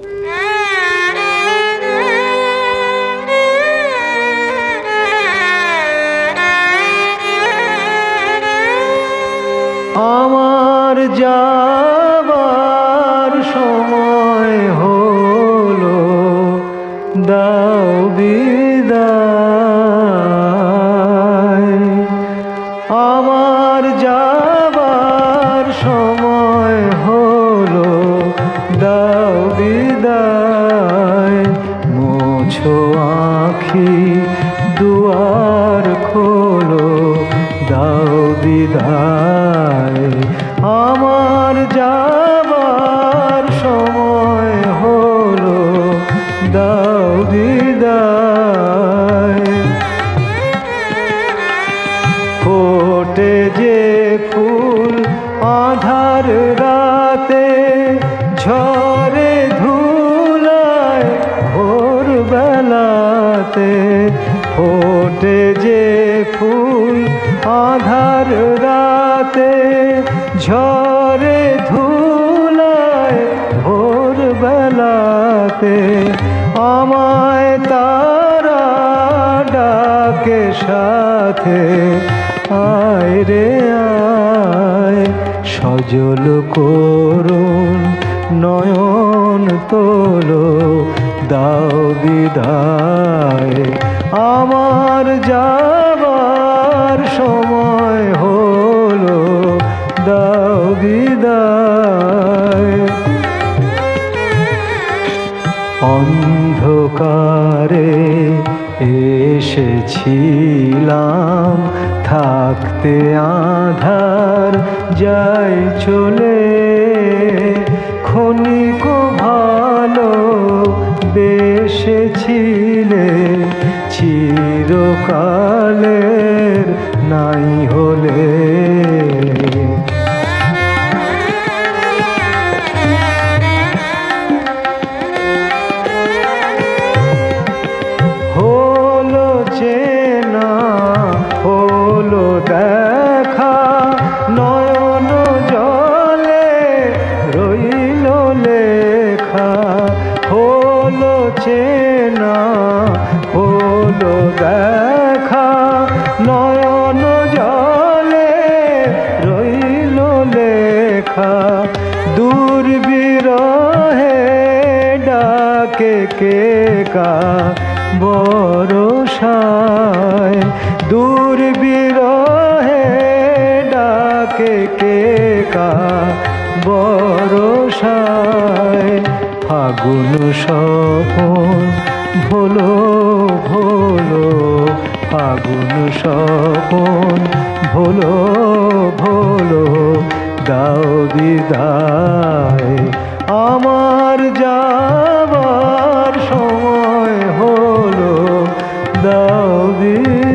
আমার যাবার সময় হলো, দাও বিদায়। আমার যাবার সময় হলো, দাও বিদায়। মোছো আঁখি দুয়ার খোলো, দাও বিদায়। আমার যাবার সময় হলো, দাও বিদায়। ফোটে যে ফুল আঁধার রাতে, ঝরে ধুলায় ভোর বেলাতে। ফোটে যে ফুল আঁধার রাতে, ঝরে ধুলায় ভোর বেলাতে। আমায় তারা ডাকে সাথে, আয় রে আয়। সজল করুণ নয়ন তোলো, দাও বিদায়। আমার যাবার সময় হলো, দাও বিদায়। অন্ধকারে এসেছিলাম, থাকতে আঁধার যাই চলে। ক্ষণিক ভালো বেসেছিলে, চিরকালের নাই হলে। হলো চেনা হলো দেখা, নয়ন জলে রইল লেখা। হলো চেনা হলো দেখা, নয়ন জলে রইল লেখা। দূর বিরহে ডাকে কে কা বরষায়। দূর বিরহে ডাকে কে কা বরষায়। ফাগুন স্বপন ভোলো ভোলো, ফাগুন স্বপন ভোলো ভোলো, দাও বিদায়। আমার যাবার সময় হলো, দাও বিদায়।